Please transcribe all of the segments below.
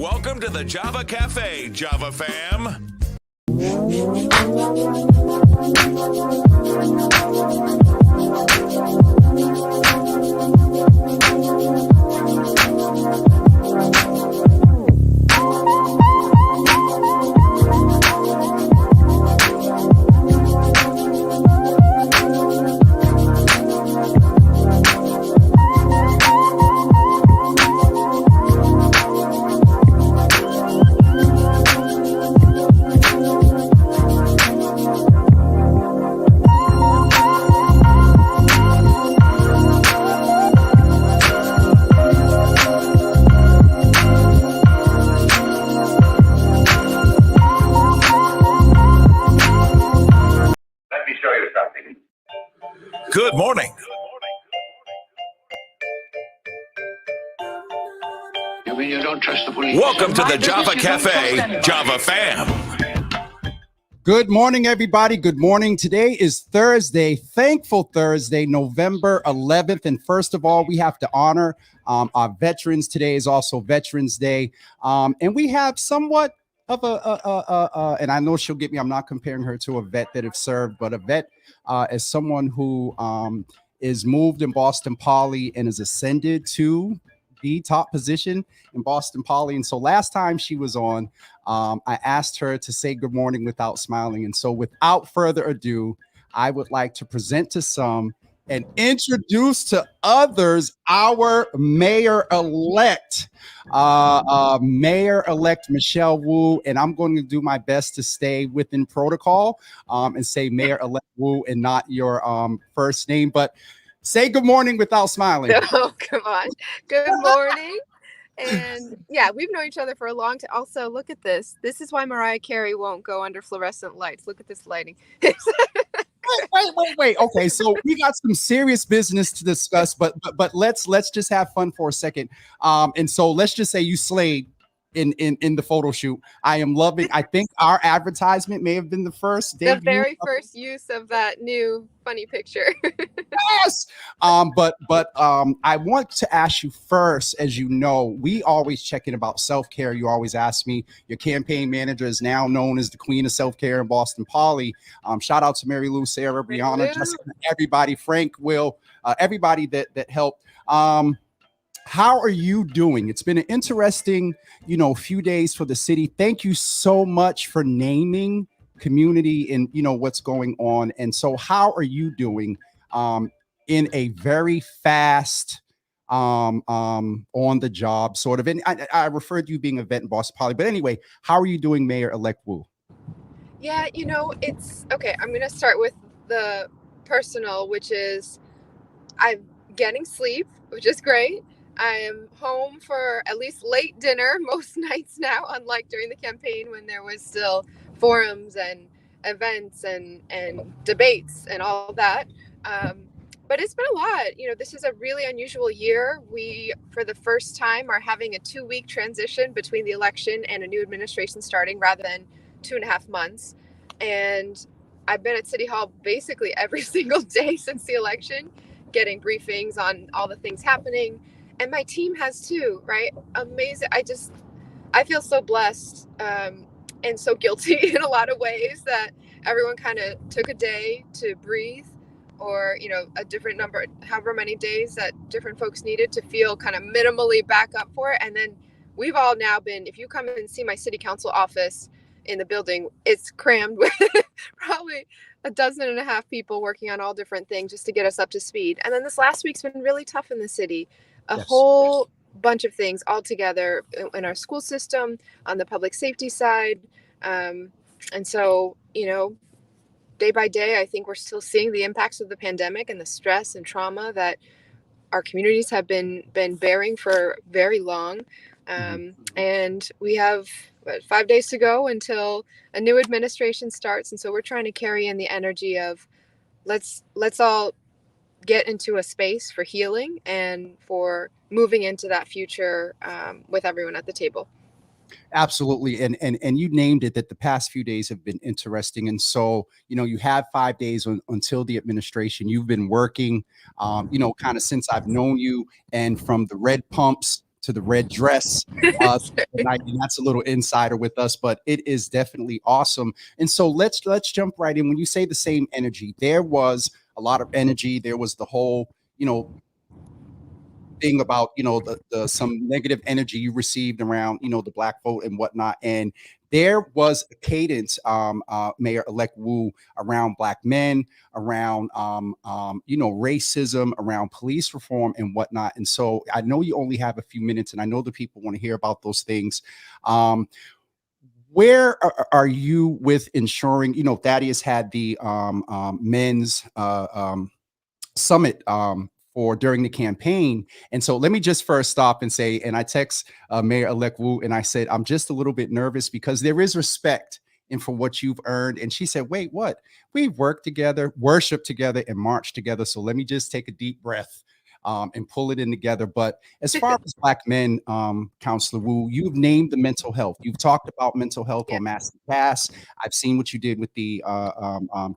Welcome to the Java Cafe, Java fam. Good morning. You mean you don't trust the police? Welcome to the Java Cafe, Java fam. Good morning, everybody. Good morning. Today is Thursday, Thankful Thursday, November 11th. And first of all, we have to honor our veterans. Today is also Veterans Day. And we have somewhat of and I know she'll get me, I'm not comparing her to a vet that have served, but a vet as someone who is moved in Boston Poly and is ascended to the top position in Boston Poly. And so last time she was on, I asked her to say good morning without smiling. And so without further ado, I would like to present to some and introduce to others our mayor-elect, Mayor-elect Michelle Wu. And I'm going to do my best to stay within protocol and say Mayor-elect Wu and not your first name. But say good morning without smiling. Oh, come on. Good morning. And yeah, we've known each other for a long time. Also, look at this. This is why Mariah Carey won't go under fluorescent lights. Look at this lighting. Wait. Okay, so we got some serious business to discuss, but let's just have fun for a second. And so let's just say you slayed in the photo shoot. I am loving. I think our advertisement may have been the first debut. The very first use of that new funny picture. Yes. But I want to ask you first, as you know, we always check in about self-care. You always ask me. Your campaign manager is now known as the queen of self-care in Boston Poly. Shout out to Mary Lou, Sarah, Brianna, Jessica, everybody, Frank, Will, everybody that helped. How are you doing? It's been an interesting, few days for the city. Thank you so much for naming community and, what's going on. And so how are you doing in a very fast, on the job sort of? And I referred to you being a vet in Boston Poly. But anyway, how are you doing, Mayor-elect Wu? Yeah, it's okay. I'm going to start with the personal, which is I'm getting sleep, which is great. I am home for at least late dinner most nights now, unlike during the campaign when there was still forums and events and debates and all that. But it's been a lot. This is a really unusual year. We, for the first time, are having a 2-week transition between the election and a new administration starting rather than 2.5 months. And I've been at City Hall basically every single day since the election, getting briefings on all the things happening. And my team has too, right? Amazing. I feel so blessed and so guilty in a lot of ways that everyone kind of took a day to breathe, or, a different number, however many days that different folks needed to feel kind of minimally back up for it. And then we've all now been, if you come and see my city council office in the building, it's crammed with probably 12.5 people working on all different things just to get us up to speed. And then this last week's been really tough in the city. A whole bunch of things all together in our school system, on the public safety side. And so, day by day, I think we're still seeing the impacts of the pandemic and the stress and trauma that our communities have been bearing for very long. And we have 5 days to go until a new administration starts. And so we're trying to carry in the energy of let's all get into a space for healing and for moving into that future with everyone at the table. Absolutely. And you named it, that the past few days have been interesting. And so, you have 5 days until the administration. You've been working, kind of since I've known you, and from the red pumps the red dress tonight, and that's a little insider with us, but it is definitely awesome. And so let's jump right in. When you say the same energy, there was a lot of energy. There was the whole, thing about the some negative energy you received around the black vote and whatnot, and there was a cadence, Mayor-elect Wu, around black men, around racism, around police reform and whatnot. And so I know you only have a few minutes, and I know the people want to hear about those things. Where are you with ensuring? Thaddeus had the men's summit for during the campaign. And so let me just first stop and say, and I text Mayor-elect Wu, and I said, I'm just a little bit nervous because there is respect and for what you've earned. And she said, wait, what? We've worked together, worshiped together, and marched together. So let me just take a deep breath and pull it in together. But as far as black men, Councilor Wu, you've named the mental health. You've talked about mental health on Master Pass. I've seen what you did with the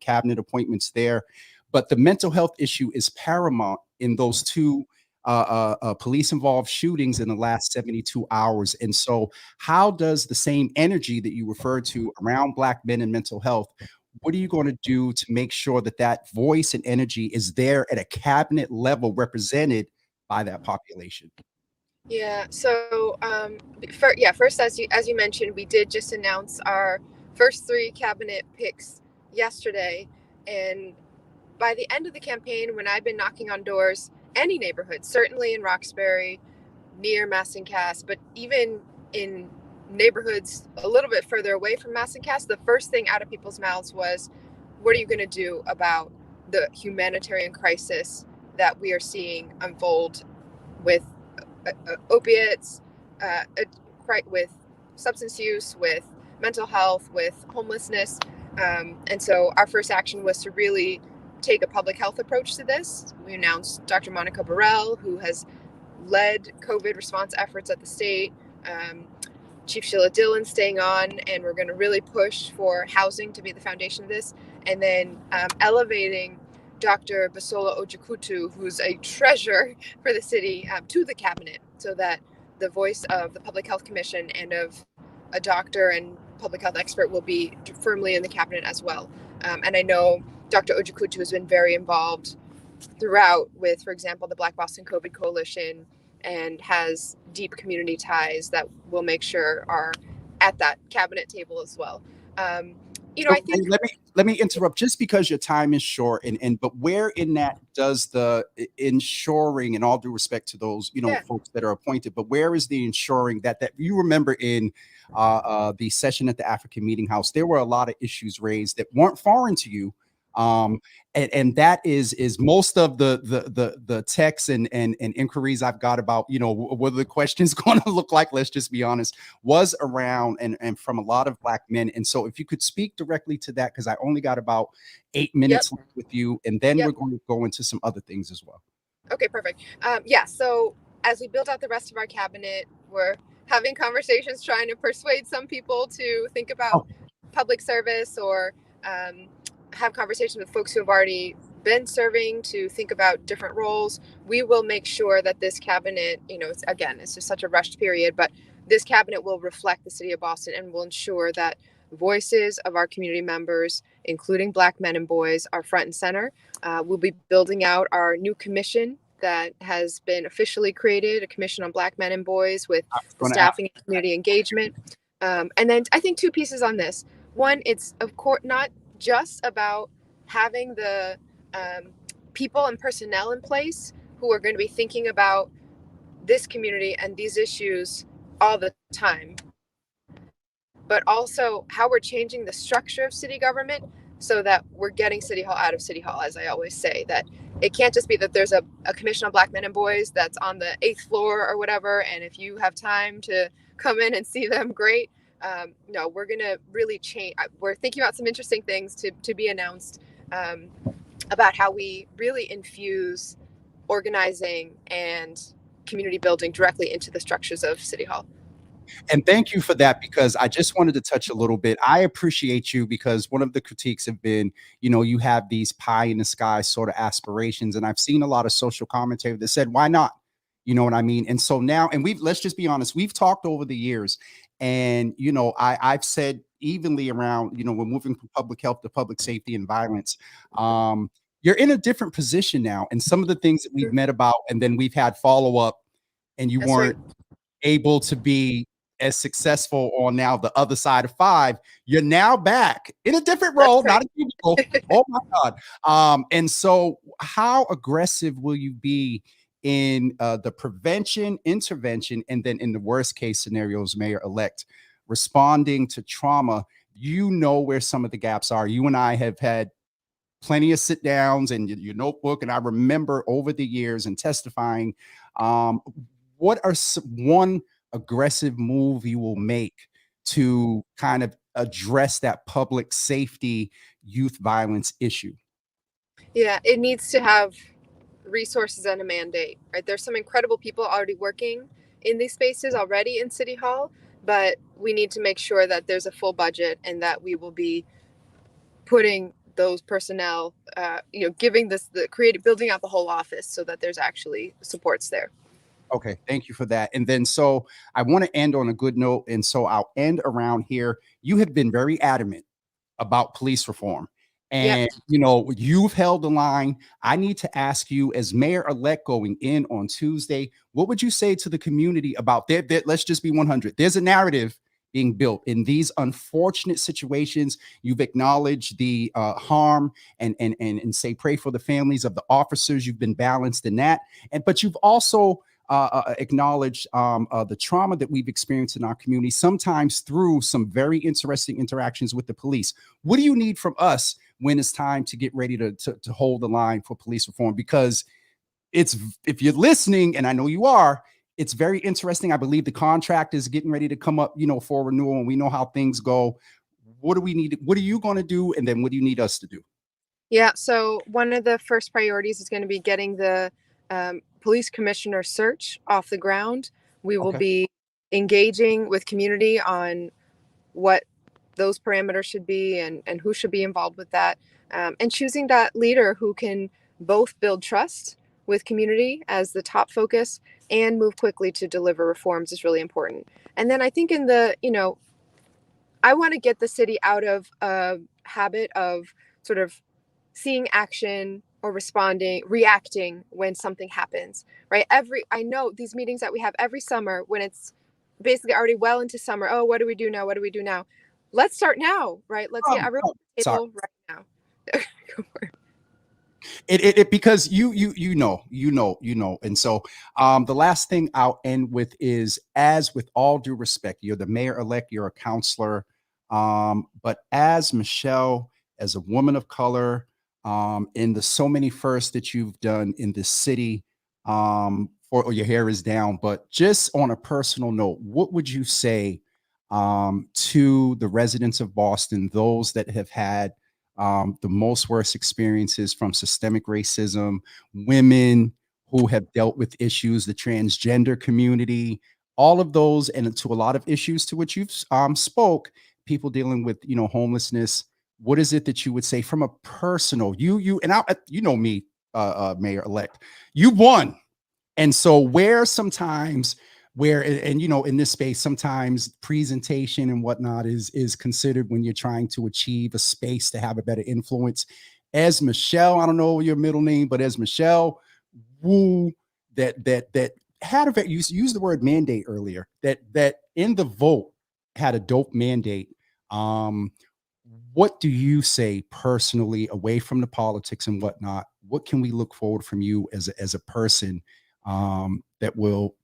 cabinet appointments there. But the mental health issue is paramount in those two police-involved shootings in the last 72 hours. And so how does the same energy that you referred to around black men and mental health, what are you going to do to make sure that that voice and energy is there at a cabinet level represented by that population? Yeah. So, first, as you mentioned, we did just announce our first 3 cabinet picks yesterday, and by the end of the campaign, when I've been knocking on doors, any neighborhood, certainly in Roxbury, near Massancast, but even in neighborhoods a little bit further away from Massancast, the first thing out of people's mouths was, what are you going to do about the humanitarian crisis that we are seeing unfold with opiates, with substance use, with mental health, with homelessness? And so our first action was to really take a public health approach to this. We announced Dr. Monica Burrell, who has led COVID response efforts at the state, Chief Sheila Dillon staying on, and we're going to really push for housing to be the foundation of this, and then elevating Dr. Basola Ojikutu, who's a treasure for the city, to the cabinet, so that the voice of the Public Health Commission and of a doctor and public health expert will be firmly in the cabinet as well. And I know Dr. Ojikutu has been very involved throughout with, for example, the Black Boston COVID Coalition, and has deep community ties that we'll make sure are at that cabinet table as well. I think let me interrupt just because your time is short, but where in that does the ensuring, and all due respect to those folks that are appointed, but where is the ensuring that you remember in the session at the African Meeting House, there were a lot of issues raised that weren't foreign to you. And that is most of the texts and inquiries I've got about, what are the questions going to look like, let's just be honest, was around and from a lot of black men. And so if you could speak directly to that, because I only got about 8 minutes left with you, and then we're going to go into some other things as well. Okay, perfect. So as we build out the rest of our cabinet, we're having conversations trying to persuade some people to think about public service, or have conversations with folks who have already been serving to think about different roles. We will make sure that this cabinet, it's just such a rushed period, but this cabinet will reflect the city of Boston and will ensure that voices of our community members, including black men and boys, are front and center. We'll be building out our new commission that has been officially created, a commission on black men and boys with staffing and community engagement. And then I think 2 pieces on this. One, it's of course not just about having the people and personnel in place who are going to be thinking about this community and these issues all the time, but also how we're changing the structure of city government so that we're getting City Hall out of City Hall. As I always say, that it can't just be that there's a commission on black men and boys that's on the 8th floor or whatever, and if you have time to come in and see them, great. No, we're going to really change. We're thinking about some interesting things to be announced about how we really infuse organizing and community building directly into the structures of City Hall. And thank you for that, because I just wanted to touch a little bit. I appreciate you, because one of the critiques have been, you have these pie in the sky sort of aspirations. And I've seen a lot of social commentary that said, why not? You know what I mean? And so now, and let's just be honest, we've talked over the years, and I've said evenly around, we're moving from public health to public safety and violence. You're in a different position now, and some of the things that we've met about, and then we've had follow up, and you That's weren't right. able to be as successful on now the other side of 5. You're now back in a different That's role, right. not a cubicle. Oh my God. And so how aggressive will you be in the prevention, intervention, and then in the worst case scenarios, Mayor-elect, responding to trauma? You know where some of the gaps are. You and I have had plenty of sit downs and your notebook. And I remember over the years and testifying, what are one aggressive move you will make to kind of address that public safety youth violence issue? Yeah, it needs to have resources and a mandate, right? There's some incredible people already working in these spaces already in City Hall, but we need to make sure that there's a full budget and that we will be putting those personnel, giving the creative, building out the whole office so that there's actually supports there. Okay, thank you for that. And then, so I want to end on a good note. And so I'll end around here. You have been very adamant about police reform. Yep. And, you've held the line. I need to ask you, as mayor-elect going in on Tuesday, what would you say to the community about that? Let's just be 100. There's a narrative being built in these unfortunate situations. You've acknowledged the harm and say, pray for the families of the officers. You've been balanced in that. But you've also acknowledged the trauma that we've experienced in our community, sometimes through some very interesting interactions with the police. What do you need from us when it's time to get ready to hold the line for police reform? Because if you're listening, and I know you are, it's very interesting. I believe the contract is getting ready to come up, for renewal, and we know how things go. What do we need? What are you going to do? And then what do you need us to do? Yeah, so one of the first priorities is going to be getting the police commissioner search off the ground. We will be engaging with community on what those parameters should be and who should be involved with that, and choosing that leader who can both build trust with community as the top focus and move quickly to deliver reforms is really important. And then I think I want to get the city out of a habit of sort of seeing action or reacting when something happens, right? I know these meetings that we have every summer when it's basically already well into summer. Oh, what do we do now? What do we do now? Let's start now, right? Let's get everyone at the table right now. Go for it. It because you know. And so the last thing I'll end with is, as with all due respect, you're the mayor-elect, you're a counselor, but as Michelle, as a woman of color, in the so many firsts that you've done in this city, or your hair is down, but just on a personal note, what would you say to the residents of Boston, those that have had the most worst experiences from systemic racism, women who have dealt with issues, the transgender community, all of those, and to a lot of issues to which you've spoke, people dealing with, homelessness? What is it that you would say from a personal, you and I, me, mayor-elect, you won. And so in this space, sometimes presentation and whatnot is considered when you're trying to achieve a space to have a better influence. As Michelle, I don't know your middle name, but as Michelle Wu, that had you used the word mandate earlier, that in the vote had a dope mandate. What do you say personally, away from the politics and whatnot? What can we look forward from you as a person that will?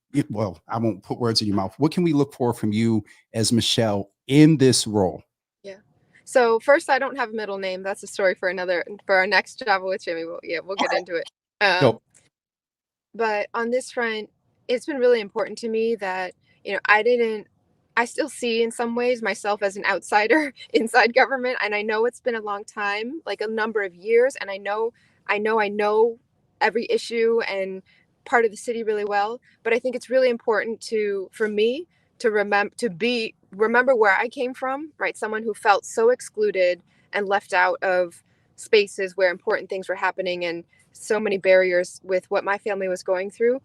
I won't put words in your mouth. What can we look for from you as Michelle in this role? Yeah. So first, I don't have a middle name. That's a story for our next Java with Jimmy. We'll get into it. Nope. But on this front, it's been really important to me that, I still see in some ways myself as an outsider inside government. And I know it's been a long time, like a number of years. And I know every issue and part of the city really well. But I think it's really important for me to remember where I came from, right? Someone who felt so excluded and left out of spaces where important things were happening, and so many barriers with what my family was going through.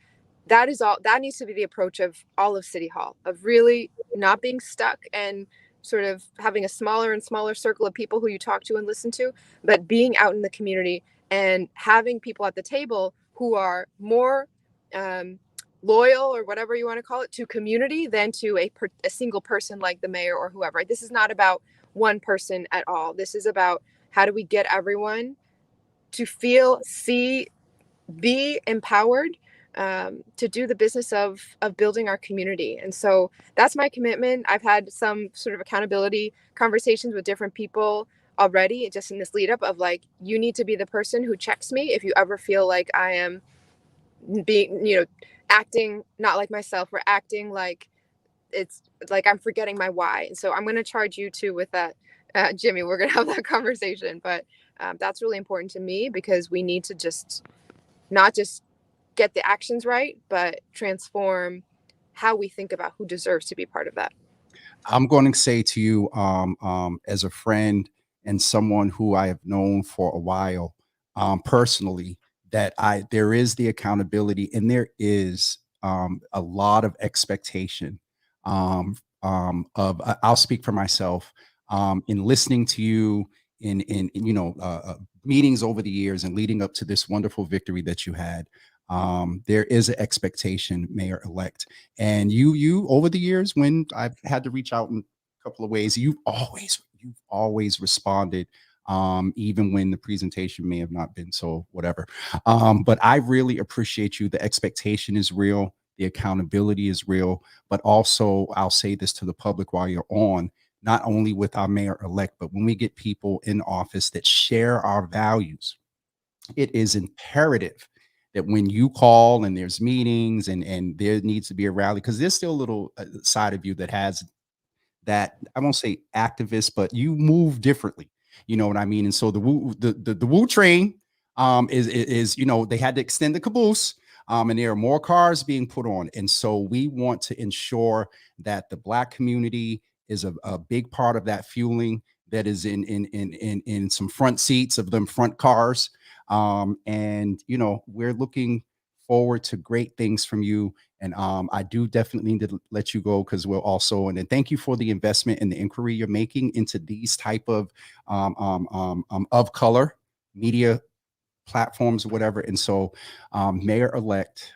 that is all. That needs to be the approach of all of City Hall, of really not being stuck and sort of having a smaller and smaller circle of people who you talk to and listen to, but being out in the community and having people at the table who are more loyal, or whatever you want to call it, to community than to a single person like the mayor or whoever. Right? This is not about one person at all. This is about how do we get everyone to feel, see, be empowered to do the business of building our community. And so that's my commitment. I've had some sort of accountability conversations with different people already, just in this lead up of like, you need to be the person who checks me if you ever feel like I am being, acting not like myself, or acting like it's like I'm forgetting my why. And so I'm going to charge you too with that, Jimmy. We're going to have that conversation, but that's really important to me, because we need to not just get the actions right, but transform how we think about who deserves to be part of that. I'm going to say to you, as a friend and someone who I have known for a while, personally, that there is the accountability, and there is a lot of expectation. I'll speak for myself, in listening to you in meetings over the years and leading up to this wonderful victory that you had. There is an expectation, Mayor-elect, and you over the years, when I've had to reach out in a couple of ways, you've always responded, even when the presentation may have not been so whatever. But I really appreciate you. The expectation is real, the accountability is real, but also I'll say this to the public while you're on, not only with our mayor-elect, but when we get people in office that share our values, it is imperative that when you call and there's meetings and there needs to be a rally, because there's still a little side of you that has that, I won't say activist, but you move differently. You know what I mean? And so the Woo train is they had to extend the caboose, and there are more cars being put on. And so we want to ensure that the Black community is a big part of that fueling, that is in some front seats of them front cars. And we're looking forward to great things from you. And I do definitely need to let you go, because we'll also, and then thank you for the investment and the inquiry you're making into these type of color media platforms or whatever. And so, Mayor-elect,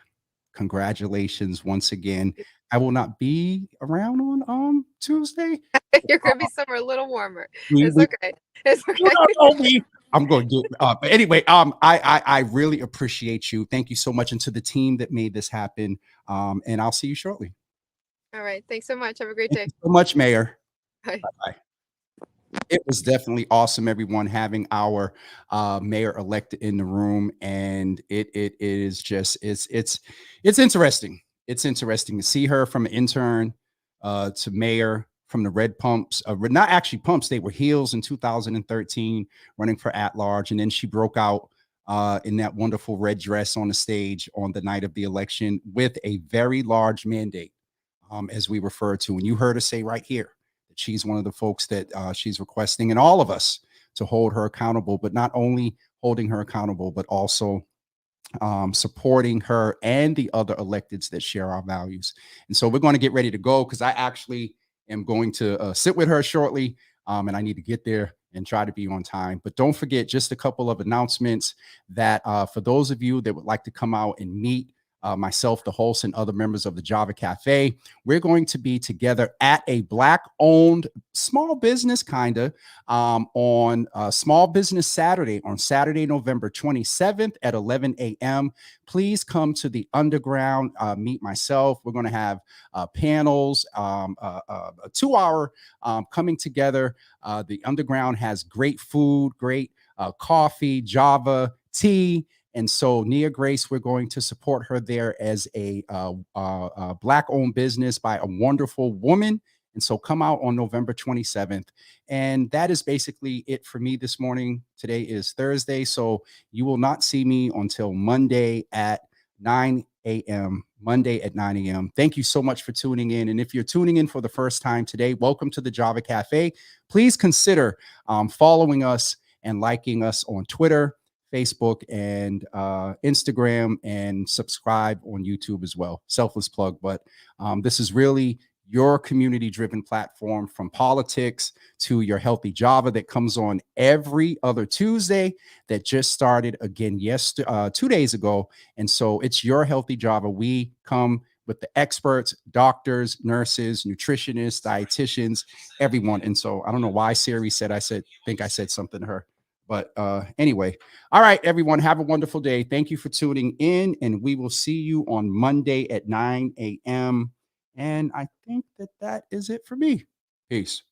congratulations once again. I will not be around on Tuesday. You're going to be somewhere a little warmer. It's okay. It's okay. I'm going to do but anyway, I really appreciate you. Thank you so much. And to the team that made this happen. And I'll see you shortly. All right. Thanks so much. Have a great day. Thank you so much, Mayor. Bye. Bye-bye. It was definitely awesome, everyone, having our mayor-elect in the room. And it is just, it's interesting. It's interesting to see her from an intern to mayor, from the red pumps, not actually pumps, they were heels in 2013, running for at-large. And then she broke out in that wonderful red dress on the stage on the night of the election with a very large mandate, as we refer to. And you heard her say right here that she's one of the folks that she's requesting, and all of us, to hold her accountable, but not only holding her accountable, but also supporting her and the other electeds that share our values. And so we're going to get ready to go, because I actually am going to sit with her shortly, and I need to get there and try to be on time. But don't forget, just a couple of announcements that for those of you that would like to come out and meet myself, the host, and other members of the Java Cafe, we're going to be together at a Black-owned small business on Small Business Saturday, on Saturday, November 27th at 11 a.m. Please come to the Underground, meet myself. We're going to have panels, a 2-hour coming together. The Underground has great food, great coffee, Java, tea. And so Nia Grace, we're going to support her there as a Black-owned business by a wonderful woman. And so come out on November 27th. And that is basically it for me this morning. Today is Thursday, so you will not see me until Monday at 9 a.m. Monday at 9 a.m. Thank you so much for tuning in. And if you're tuning in for the first time today, welcome to the Java Cafe. Please consider following us and liking us on Twitter, Facebook and Instagram, and subscribe on YouTube as well. Selfless plug, but this is really your community-driven platform, from politics to your Healthy Java that comes on every other Tuesday, that just started again 2 days ago. And so it's your Healthy Java. We come with the experts, doctors, nurses, nutritionists, dietitians, everyone. And so I don't know why Siri said, I think I said something to her. But anyway, all right, everyone, have a wonderful day. Thank you for tuning in, and we will see you on Monday at 9 a.m. And I think that is it for me. Peace.